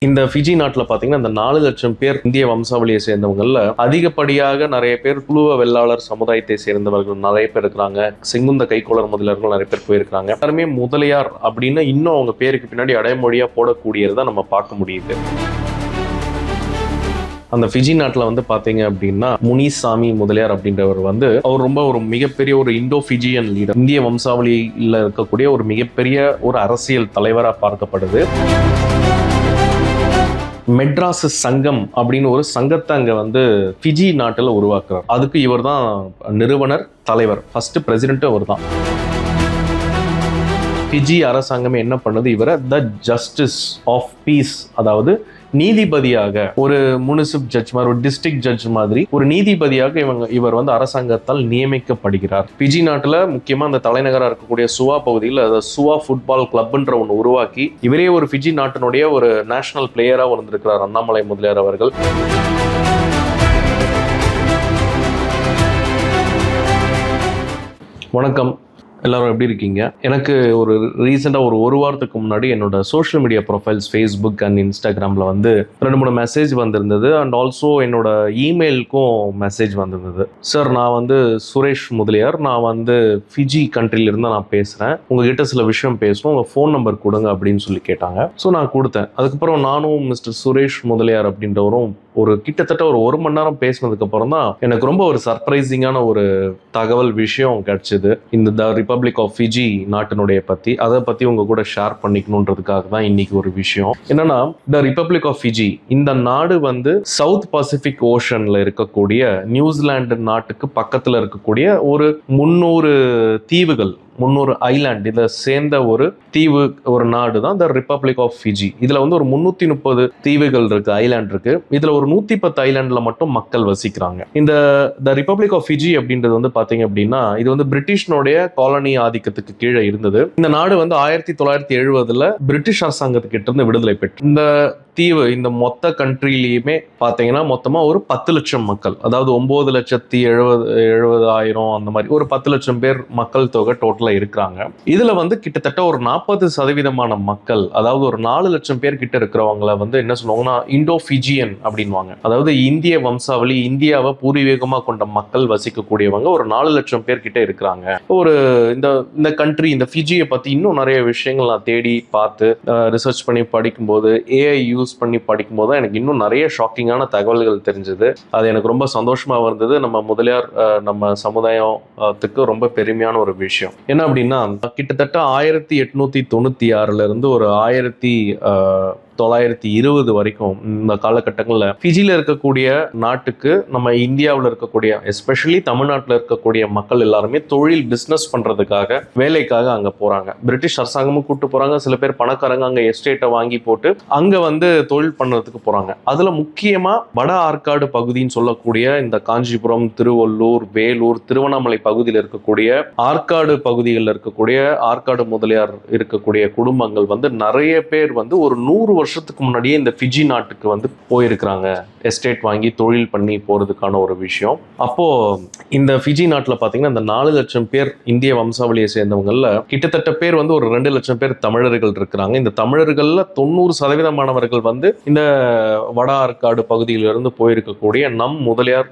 இந்த ஃபிஜி நாட்டில் பார்த்தீங்கன்னா இந்த 4 லட்சம் பேர் இந்திய வம்சாவளியை சேர்ந்தவங்கள்ல அதிகப்படியாக நிறைய பேர் குழுவ வெள்ளாளர் சமுதாயத்தை சேர்ந்தவர்கள் நிறைய பேர் இருக்கிறாங்க. செங்குந்த கைக்கோளர் முதலியார்கள் நிறைய பேர் போயிருக்கிறாங்க. எல்லாருமே முதலியார் அப்படின்னு இன்னும் அவங்க பேருக்கு பின்னாடி அடைமொழியா போடக்கூடியதை நம்ம பார்க்க முடியுது. அந்த ஃபிஜி நாட்டில் வந்து பார்த்தீங்க அப்படின்னா முனிசாமி முதலியார் அப்படின்றவர் வந்து அவர் ரொம்ப ஒரு மிகப்பெரிய ஒரு இண்டோ ஃபிஜியன் லீடர், இந்திய வம்சாவளியில் இருக்கக்கூடிய ஒரு மிகப்பெரிய ஒரு அரசியல் தலைவராக பார்க்கப்படுது. மெட்ராஸ் சங்கம் அப்படின்னு ஒரு சங்கத்தை அங்கே வந்து ஃபிஜி நாட்டில் உருவாக்குறார். அதுக்கு இவர் தான் நிறுவனர், தலைவர், ஃபர்ஸ்ட் பிரசிடென்ட் அவர் தான். ஃபிஜி அரசாங்கம் என்ன பண்ணுது, இவரை த ஜஸ்டிஸ் ஆஃப் பீஸ், அதாவது நீதிபதியாக, ஒரு முனிசிப் ஜட்ஜ் மாதிரி, ஒரு டிஸ்ட்ரிக்ட் ஜட்ஜ் மாதிரி ஒரு நீதிபதியாக இவர் வந்து அரசாங்கத்தால் நியமிக்கப்படுகிறார். ஃபிஜி நாட்டில் முக்கியமாக அந்த தலைநகராக இருக்கக்கூடிய சுவா பகுதியில் சுவா ஃபுட்பால் கிளப்ன்ற ஒன்று உருவாக்கி இவரே ஒரு ஃபிஜி நாட்டினுடைய ஒரு நேஷனல் பிளேயராக வந்திருக்கிறார் அண்ணாமலை முதலியார் அவர்கள். வணக்கம், எல்லாரும் எப்படி இருக்கீங்க? எனக்கு ஒரு ரீசெண்டாக ஒரு வாரத்துக்கு முன்னாடி என்னோட social media profiles Facebook and இன்ஸ்டாகிராமில் வந்து 2-3 மெசேஜ் வந்திருந்தது. அண்ட் ஆல்சோ என்னோட இமெயிலுக்கும் மெசேஜ் வந்திருந்தது. சார், நான் வந்து சுரேஷ் முதலியார், நான் வந்து ஃபிஜி கண்ட்ரிலிருந்து நான் பேசுகிறேன், உங்ககிட்ட சில விஷயம் பேசணும், உங்கள் ஃபோன் நம்பர் கொடுங்க அப்படின்னு சொல்லி கேட்டாங்க. ஸோ நான் கொடுத்தேன். அதுக்கப்புறம் நானும் மிஸ்டர் சுரேஷ் முதலியார் அப்படின்றவரும் ஒரு கிட்டத்தட்ட ஒரு மணி நேரம் பேசினதுக்கு அப்புறம் தான் எனக்கு ரொம்ப ஒரு சர்ப்ரைசிங்கான ஒரு தகவல் விஷயம் கிடைச்சது. இந்த த ரிபப்ளிக் ஆஃப் ஃபிஜி நாட்டினுடைய பத்தி, அதை பத்தி உங்க கூட ஷேர் பண்ணிக்கணுன்றதுக்காக தான் இன்னைக்கு ஒரு விஷயம் என்னன்னா, த ரிபப்ளிக் ஆஃப் ஃபிஜி இந்த நாடு வந்து சவுத் பசிபிக் ஓஷன்ல இருக்கக்கூடிய நியூசிலாந்து நாட்டுக்கு பக்கத்துல இருக்கக்கூடிய ஒரு 300 தீவுகள், 300 ஐலாண்ட் இதை சேர்ந்த ஒரு தீவு, ஒரு நாடு தான் த ரிபப்ளிக் ஆஃப் ஃபிஜி. இதுல வந்து ஒரு 330 தீவுகள் இருக்கு, ஐலாண்ட் இருக்கு. இதுல ஒரு 110 ஐலாண்ட்ல மட்டும் மக்கள் வசிக்கிறாங்க. இந்த த ரிபப்ளிக் ஆஃப் ஃபிஜி அப்படின்றது வந்து பாத்தீங்க அப்படின்னா இது வந்து பிரிட்டிஷ்னுடைய காலனி ஆதிக்கத்துக்கு கீழே இருந்தது. இந்த நாடு வந்து 1970 பிரிட்டிஷ் அரசாங்கத்துக்கிட்ட இருந்து விடுதலை பெற்று, இந்த தீவு இந்த மொத்த கண்ட்ரிலையுமே பார்த்தீங்கன்னா மொத்தமாக ஒரு 10 லட்சம் மக்கள், அதாவது 9,70,000 அந்த மாதிரி ஒரு 10 லட்சம் பேர் மக்கள் தொகை டோட்டலாக இருக்கிறாங்க. இதில் வந்து கிட்டத்தட்ட ஒரு 40% மக்கள், அதாவது ஒரு 4 லட்சம் பேர் கிட்ட இருக்கிறவங்கள வந்து என்ன சொல்லுவாங்கன்னா இண்டோ ஃபிஜியன் அப்படின்வாங்க. அதாவது இந்திய வம்சாவளி, இந்தியாவை பூர்வீகமாக கொண்ட மக்கள் வசிக்கக்கூடியவங்க ஒரு 4 லட்சம் பேர் கிட்ட இருக்கிறாங்க. ஒரு இந்த கண்ட்ரி, இந்த ஃபிஜியை பற்றி இன்னும் நிறைய விஷயங்கள் நான் தேடி பார்த்து ரிசர்ச் பண்ணி படிக்கும்போது, ஏஐ யூஸ் பண்ணி படிக்கும்போது தான் எனக்கு இன்னும் நிறைய ஷாக்கிங்கான தகவல்கள் தெரிஞ்சது. அது எனக்கு ரொம்ப சந்தோஷமாக இருந்தது. நம்ம முதலியார் நம்ம சமுதாயத்துக்கு ரொம்ப பெருமையான ஒரு விஷயம். என்ன அப்படின்னா, கிட்டத்தட்ட 1896 இருந்து ஒரு 1920 வரைக்கும் இந்த காலகட்டங்களில் ஃபிஜியில் இருக்கக்கூடிய நாட்டுக்கு, நம்ம இந்தியாவில் இருக்கக்கூடிய எஸ்பெஷலி தமிழ்நாட்டில் இருக்கக்கூடிய மக்கள் எல்லாருமே தொழில் பிஸ்னஸ் பண்ணுறதுக்காக, வேலைக்காக அங்கே போகிறாங்க. பிரிட்டிஷ் அரசாங்கமும் கூப்பிட்டு போகிறாங்க. சில பேர் பணக்காரங்க அங்கே எஸ்டேட்டை வாங்கி போட்டு அங்கே வந்து தொழில் பண்ணுறதுக்கு போகிறாங்க. அதில் முக்கியமாக வட ஆற்காடு பகுதின்னு சொல்லக்கூடிய இந்த காஞ்சிபுரம், திருவள்ளூர், வேலூர், திருவண்ணாமலை பகுதியில் இருக்கக்கூடிய ஆற்காடு பகுதிகளில் இருக்கக்கூடிய ஆற்காடு முதலியார் இருக்கக்கூடிய குடும்பங்கள் வந்து நிறைய பேர் வந்து ஒரு 100 வருஷத்துக்கு முன்னாடியே இந்த ஃபிஜி நாட்டுக்கு வந்து போயிருக்கிறாங்க, எஸ்டேட் வாங்கி தொழில் பண்ணி போறதுக்கான ஒரு விஷயம். அப்போ இந்த ஃபிஜி நாட்டில் பார்த்தீங்கன்னா இந்த 4 லட்சம் பேர் இந்திய வம்சாவளியை சேர்ந்தவங்கல்ல கிட்டத்தட்ட பேர் வந்து ஒரு 2 லட்சம் பேர் தமிழர்கள் இருக்கிறாங்க. இந்த தமிழர்கள்ல 90% வந்து இந்த வட ஆற்காடு பகுதியிலிருந்து போயிருக்கக்கூடிய நம் முதலியார்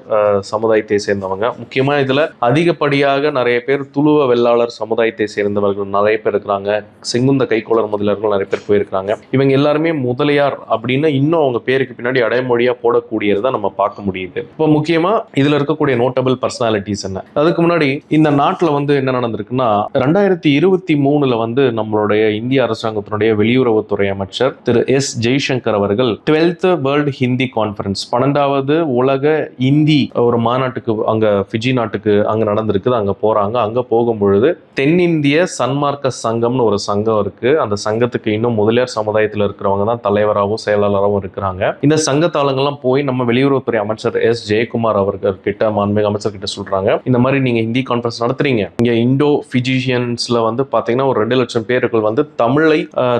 சமுதாயத்தை சேர்ந்தவங்க. முக்கியமாக இதுல அதிகப்படியாக நிறைய பேர் துளுவ வெள்ளாளர் சமுதாயத்தை சேர்ந்தவர்கள் நிறைய பேர் இருக்கிறாங்க. செங்குந்த கைக்கோளர் முதலியார்கள் நிறைய பேர் போயிருக்கிறாங்க. இவங்க எல்லாருமே முதலியார் அப்படின்னு இன்னும் அவங்க பேருக்கு பின்னாடி அடைமொழியா போடக்கூடியதை நம்ம பார்க்க முடியுது. இப்போ முக்கியமா இதுல இருக்கக்கூடிய நோட்டபிள் பர்சனாலிட்டிஸ் என்ன? அதுக்கு முன்னாடி இந்த நாட்டில் வந்து என்ன நடந்திருக்குன்னா, 2023 வந்து நம்மளுடைய இந்திய அரசாங்கத்தினுடைய வெளியுறவுத்துறை அமைச்சர் திரு எஸ் ஜெய்சங்கர் அவர்கள் 12th வேர்ல்டு ஹிந்தி கான்ஃபரன்ஸ், 12வது உலக இந்தி ஒரு மாநாட்டுக்கு அங்க ஃபிஜி நாட்டுக்கு அங்க நடந்திருக்குது. அங்க போறாங்க. அங்க போகும்பொழுது தென்னிந்திய சன்மார்க்க சங்கம்னு ஒரு சங்கம் இருக்கு. அந்த சங்கத்துக்கு இன்னும் முதலியார் சமுதாயத்தில் இருக்கிறவங்க தான் தலைவராகவும் செயலாளராகவும் இருக்கிறாங்க. இந்த சங்கத்தாளங்கள்லாம் போய் நம்ம வெளியுறவுத்துறை அமைச்சர் எஸ் ஜெயக்குமார் அவர்கிட்ட, மாண்புமிகு அமைச்சர் கிட்ட சொல்றாங்க, இந்த மாதிரி நீங்க ஹிந்தி கான்ஃபரன்ஸ் நடத்துறீங்க, இங்க இண்டோ ஃபிஜிஷியன்ஸ்ல வந்து பாத்தீங்கன்னா ஒரு 2 லட்சம் பேர்கள் வந்து தமிழை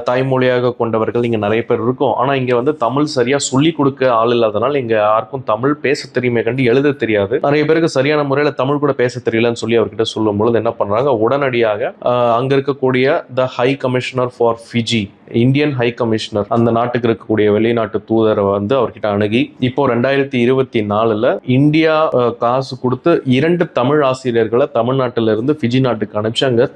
தாய்மொழியாக கொண்டவர்கள் இங்க நிறைய பேர் இருக்கும். ஆனா இங்க வந்து தமிழ் சரியா சொல்லி கொடுக்க ஆள் இல்லாதனால இங்க யாருக்கும் தமிழ் பேச தெரியுமே கண்டு எழுத தெரியாது. நிறைய பேருக்கு சரியான முறையில தமிழ் கூட பேச தெரியலன்னு சொல்லி அவர்கிட்ட சொல்லும் பொழுது என்ன பண்றாங்க, உடனடியாக அங்க இருக்கக்கூடிய த high commissioner for Fiji Indian high commissioner அந்த நாட்டுக்கு இருக்கக்கூடிய வெளிநாட்டு தூதரை வந்து அவர்கிட்ட அணுகி இப்போ 2024 இந்தியா காசு கொடுத்து 2 தமிழ் ஆசிரியர்களை தமிழ்நாட்டில இருந்து ஃபிஜி நாட்டுக்கு அனுப்பிச்சு அங்க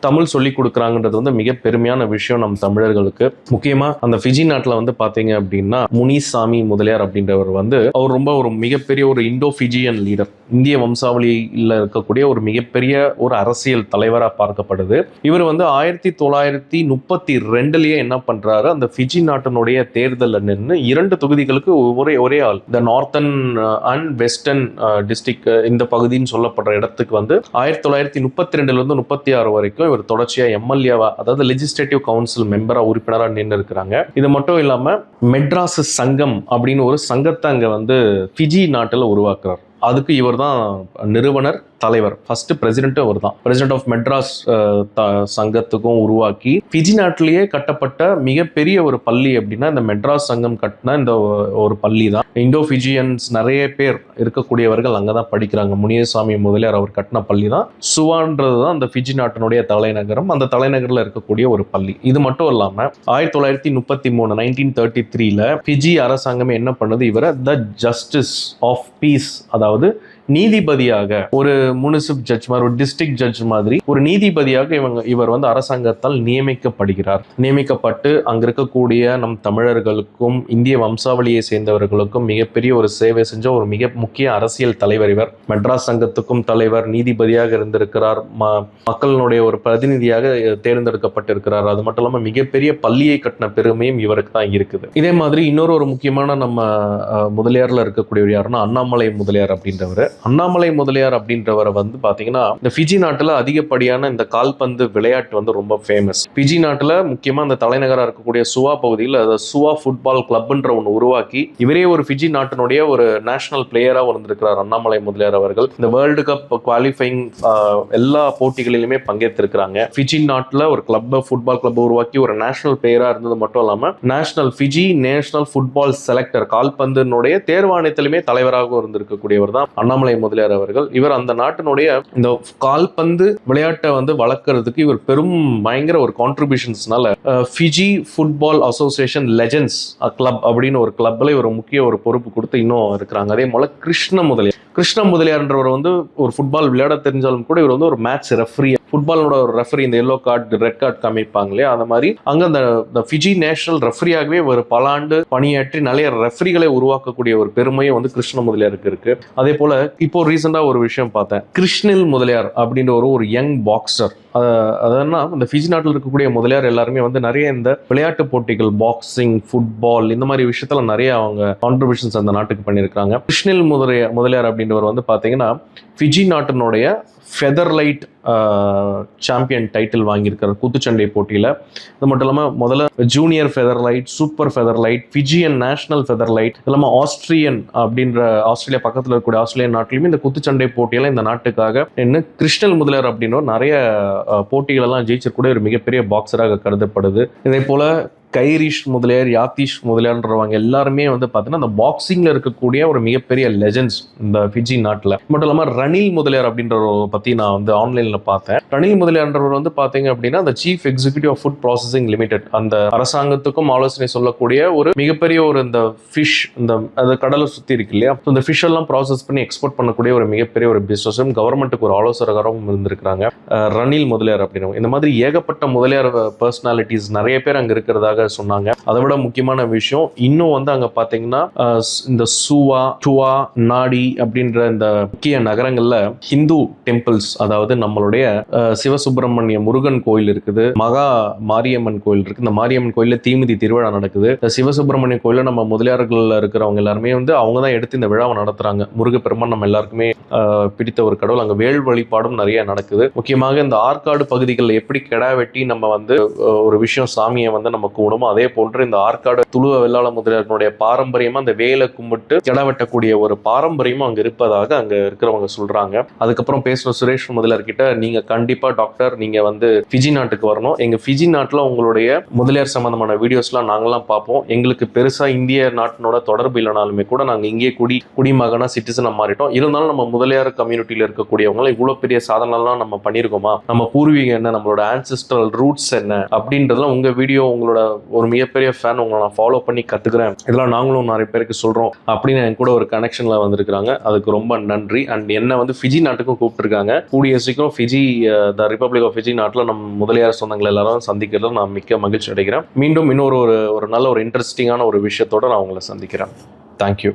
தமிழ் சொல்லி கொடுக்குறாங்கன்றது வந்து மிக பெருமையான விஷயம் நம் தமிழர்களுக்கு. முக்கியமா அந்த ஃபிஜி நாட்டுல வந்து பாத்தீங்க அப்படின்னா முனிசாமி முதலியார் அப்படின்றவர் வந்து அவர் ரொம்ப ஒரு மிகப்பெரிய ஒரு இண்டோ ஃபிஜியன் லீடர், இந்திய வம்சாவளியில் இருக்கக்கூடிய ஒரு மிகப்பெரிய ஒரு அரசியல் தலைவராக பார்க்கப்படுது. இவர் வந்து 1932 என்ன பண்றாரு, அந்த ஃபிஜி நாட்டினுடைய தேர்தலில் நின்று 2 தொகுதிகளுக்கு ஒரே ஆள், த நார்த்தன் அண்ட் வெஸ்டர்ன் டிஸ்ட்ரிக்ட் இந்த பகுதின்னு சொல்லப்படுற இடத்துக்கு வந்து 1932 இருந்து 36 வரைக்கும் இவர் தொடர்ச்சியா எம்எல்ஏவா, அதாவது லெஜிஸ்லேட்டிவ் கவுன்சில் மெம்பரா உறுப்பினராக நின்று இருக்கிறாங்க. இது மட்டும் இல்லாம மெட்ராஸ் சங்கம் அப்படின்னு ஒரு சங்கத்தை அங்க வந்து ஃபிஜி நாட்டில் உருவாக்குறார். அதுக்கு இவர் தான் நிறுவனர், தலைவர், ஃபர்ஸ்ட் பிரசிடென்ட் அவர் தான். பிரசிடென்ட் ஆஃப் மெட்ராஸ் சங்கத்துக்கும் உருவாக்கி ஃபிஜி நாட்டிலேயே கட்டப்பட்ட மிகப்பெரிய ஒரு பள்ளி அப்படின்னா இந்த மெட்ராஸ் சங்கம் கட்டின இந்த ஒரு பள்ளி தான். இண்டோ ஃபிஜியன்ஸ் நிறைய பேர் இருக்கக்கூடியவர்கள் அங்கதான் படிக்கிறாங்க. முனியசாமி முதலியார் அவர் கட்டின பள்ளி தான். சுவான்றது தான் அந்த ஃபிஜி நாட்டினுடைய தலைநகரம். அந்த தலைநகரில் இருக்கக்கூடிய ஒரு பள்ளி. இது மட்டும் இல்லாம 1933 ஃபிஜி அரசாங்கமே என்ன பண்ணுது, இவரை த ஜஸ்டிஸ் ஆஃப் பீஸ், அதாவது நீதிபதியாக, ஒரு முனிசிப் ஜட்ஜ் மாதிரி, ஒரு டிஸ்ட்ரிக்ட் ஜட்ஜ் மாதிரி ஒரு நீதிபதியாக இவர் வந்து அரசாங்கத்தால் நியமிக்கப்பட்டு அங்க இருக்கக்கூடிய நம் தமிழர்களுக்கும் இந்திய வம்சாவளியை சேர்ந்தவர்களுக்கும் மிகப்பெரிய ஒரு சேவை செஞ்ச ஒரு மிக முக்கிய அரசியல் தலைவர் இவர். மெட்ராஸ் சங்கத்துக்கும் தலைவர், நீதிபதியாக இருந்திருக்கிறார், மக்களுடைய ஒரு பிரதிநிதியாக தேர்ந்தெடுக்கப்பட்டிருக்கிறார். அது மட்டும் இல்லாம மிகப்பெரிய பள்ளியை கட்டின பெருமையும் இவருக்கு தான் இருக்குது. இதே மாதிரி இன்னொரு முக்கியமான நம்ம முதலியார்ல இருக்கக்கூடியவர் யாருன்னா அண்ணாமலை முதலியார் அப்படின்றவர். அண்ணாமலை முதலியார் அப்படின்றவரை வந்து பாத்தீங்கன்னா இந்த ஃபிஜி நாட்டுல அதிகப்படியான இந்த கால்பந்து விளையாட்டு வந்து ரொம்ப ஃபேமஸ். ஃபிஜி நாட்டுல முக்கியமா அந்த தலைநகராக இருக்கக்கூடிய சுவா பகுதியில் சுவா ஃபுட்பால் கிளப்ன்ற ஒன்று உருவாக்கி இவரே ஒரு ஃபிஜி நாட்டினுடைய ஒரு நேஷனல் பிளேயரா இருந்திருக்கிறார் அண்ணாமலை முதலியார் அவர்கள். இந்த வேர்ல்டு கப் குவாலிஃபைங் எல்லா போட்டிகளிலுமே பங்கேற்றிருக்கிறாங்க. ஃபிஜி நாட்டுல ஒரு ஃபுட்பால் கிளப் உருவாக்கி ஒரு நேஷனல் பிளேயரா இருந்தது மட்டும் இல்லாம ஃபிஜி நேஷனல் ஃபுட்பால் செலக்டர் கால்பந்தினுடைய தேர்வாணையத்திலுமே தலைவராக இருந்திருக்கக்கூடியவர் தான் அண்ணாமலை முதலியார் அவர்கள். இவர் அந்த நாட்டினுடைய இந்த கால்பந்து விளையாட்டை வந்து வளர்க்கறதுக்கு இவர் பயங்கர ஒரு கான்ட்ரிபியூஷன்ஸ்னால Fiji football association legends club அப்படின்னு ஒரு கிளப்ல இவர் முக்கிய ஒரு பொறுப்பு கொடுத்து இன்னும் இருக்கிறாங்க. அதே போல கிருஷ்ண முதலியார்ன்றவர் வந்து ஒரு ஃபுட்பால் விளையாட தெரிஞ்சாலும் கூட இவர் வந்து ஒரு மேட்ச் ரெஃபரி, ஃபுட்பாலோட ஒரு ரெஃபரி, இந்த எல்லோ கார்டு ரெட் கார்டு காமிப்பாங்க இல்லையா, அந்த மாதிரி அங்க அந்த ஃபிஜி நேஷனல் ரெஃபரியாகவே ஒரு பல ஆண்டு பணியாற்றி நிறைய ரெஃபரிகளை உருவாக்கக்கூடிய ஒரு பெருமையும் வந்து கிருஷ்ண முதலியாருக்கு இருக்கு. அதே போல இப்போ ரீசெண்டா ஒரு விஷயம் பார்த்தேன், கிருஷ்ணில் முதலியார் அப்படின்ற ஒரு யங் பாக்ஸர். அதனா இந்த ஃபிஜி நாட்டில் இருக்கக்கூடிய முதலியார் எல்லாருமே வந்து நிறைய இந்த விளையாட்டு போட்டிகள், பாக்ஸிங், ஃபுட்பால், இந்த மாதிரி விஷயத்துல நிறைய அவங்க கான்ட்ரிபியூஷன்ஸ் அந்த நாட்டுக்கு பண்ணியிருக்காங்க. கிருஷ்ணில் முதலியார் அப்படின்றவர் வந்து பாத்தீங்கன்னா ஃபிஜி நாட்டினுடைய ஃபெதர்லைட் சாம்பியன் டைட்டில் வாங்கியிருக்காரு குத்துச்சண்டை போட்டியில். அது மட்டும் இல்லாமல் முதல்ல ஜூனியர் ஃபெதர்லைட், சூப்பர் ஃபெதர்லைட், ஃபிஜியன் நேஷனல் ஃபெதர்லைட், இல்லாமல் ஆஸ்திரியன் அப்படின்ற ஆஸ்திரேலியா பக்கத்தில் இருக்கக்கூடிய ஆஸ்திரேலியன் நாட்டிலையுமே இந்த குத்துச்சண்டை போட்டியில் இந்த நாட்டுக்காக இன்னும் கிருஷ்ணல் முதலியார் அப்படின்னு நிறைய போட்டிகளெல்லாம் ஜெயிச்சிருக்கூடிய ஒரு மிகப்பெரிய பாக்ஸராக கருதப்படுது. இதே போல கைரிஷ் முதலியார், யாத்தீஷ் முதலியார்ன்றவங்க எல்லாருமே வந்து பார்த்தீங்கன்னா அந்த பாக்ஸிங்ல இருக்கக்கூடிய ஒரு மிகப்பெரிய லெஜெண்ட்ஸ் இந்த ஃபிஜி நாட்டில். மட்டும் இல்லாமல் ரணில் முதலியார் அப்படின்றவரை பற்றி நான் வந்து ஆன்லைனில் பார்த்தேன். ரணில் முதலியார்ன்றவர் வந்து பார்த்தீங்க அப்படின்னா அந்த chief executive of food processing limited, அந்த அரசாங்கத்துக்கும் ஆலோசனை சொல்லக்கூடிய ஒரு மிகப்பெரிய ஒரு இந்த ஃபிஷ், அந்த கடலை சுற்றி இருக்கு இல்லையா, இந்த ஃபிஷ் எல்லாம் ப்ராசஸ் பண்ணி எக்ஸ்போர்ட் பண்ணக்கூடிய ஒரு மிகப்பெரிய ஒரு பிஸ்னஸும் கவர்மெண்ட்டுக்கு ஒரு ஆலோசகராகவும் இருந்திருக்கிறாங்க ரணில் முதலியார் அப்படின்றவங்க. இந்த மாதிரி ஏகப்பட்ட முதலியார் பர்சனாலிட்டிஸ் நிறைய பேர் அங்கே இருக்கிறதாக சொன்னாங்க. அதை விட முக்கியமான விஷயம் இன்னும் வந்து அங்க பாத்தீங்கன்னா இந்த சுவா, டுவா, நாடி அப்படின்ற இந்த முக்கிய நகரங்கள்ல ஹிந்து டெம்பிள்ஸ், அதாவது நம்மளுடைய சிவசுப்பிரமணிய முருகன் கோயில் இருக்குது, மகா மாரியம்மன் கோயில் இருக்கு. இந்த மாரியம்மன் கோயில்ல தீமிதி திருவிழா நடக்குது. இந்த சிவசுப்பிரமணிய கோயில நம்ம முதலியார்கள் இருக்கிறவங்க எல்லாருமே வந்து அவங்க தான் எடுத்து இந்த விழாவை நடத்துறாங்க. முருகப்பெருமான் நம்ம எல்லாருக்குமே பிடித்த ஒரு கடவுள். அங்க வேல் வழிபாடும் நிறைய நடக்குது. முக்கியமாக இந்த ஆற்காடு பகுதிகளில் எப்படி கெடா வெட்டி நம்ம வந்து ஒரு விஷயம் சாமியை வந்து நமக்கு அதே போன்று இந்த ஆற்காடு துளுவ வெள்ளாள முதலியார்களுடைய பாரம்பரியமா அந்த வேலை கும்பிட்டு கெடா வெட்டக்கூடிய ஒரு பாரம்பரியமும் அங்க இருப்பதாக அங்க இருக்கிறவங்க சொல்றாங்க. அதுக்கப்புறம் பேசுற சுரேஷ் முதலியார் கிட்ட, நீங்க கண்டிப்பா டாக்டர் நீங்க வந்து ஃபிஜி நாட்டுக்கு வரணும், எங்க ஃபிஜி நாட்டுல உங்களுடைய முதலியார் சம்பந்தமான வீடியோஸ்லாம் நாங்கெல்லாம் பார்ப்போம், எங்களுக்கு பெருசா இந்திய நாட்டினோட தொடர்பு இல்லைனாலுமே கூட நாங்க இங்கே குடிமகனா சிட்டிசனா மாறிட்டோம், இருந்தாலும் நம்ம முதலியார் கம்யூனிட்டியில இருக்கக்கூடியவங்க இவ்வளவு பெரிய சாதனைலாம் நம்ம பண்ணியிருக்கோமா, நம்ம பூர்வீகம் என்ன, நம்மளோட ஆன்சிஸ்ட்ரல் ரூட்ஸ் என்ன அப்படின்றதுலாம் உங்க வீடியோ, உங்களோட ஒரு மிகப்பெரிய ஃபேன், உங்களை நான் ஃபாலோ பண்ணி கத்துக்கிறேன், இதெல்லாம் நாங்களும் நிறைய பேருக்கு சொல்றோம் அப்படின்னு என் கூட ஒரு கனெக்ஷன்ல வந்திருக்காங்க. அதுக்கு ரொம்ப நன்றி. அண்ட் என்ன வந்து ஃபிஜி நாட்டுக்கும் கூப்பிட்டுருக்காங்க. கூடிய சீக்கிரம் Fiji, the republic of Fiji நாட்டில் நம்ம முதலியார் சொந்தங்கள் எல்லாரும் சந்திக்கிறதுல நான் மிக்க மகிழ்ச்சி அடைகிறேன். மீண்டும் இன்னொரு ஒரு நல்ல ஒரு இன்ட்ரெஸ்டிங்கான ஒரு விஷயத்தோட நான் உங்களை சந்திக்கிறேன். தேங்க்யூ.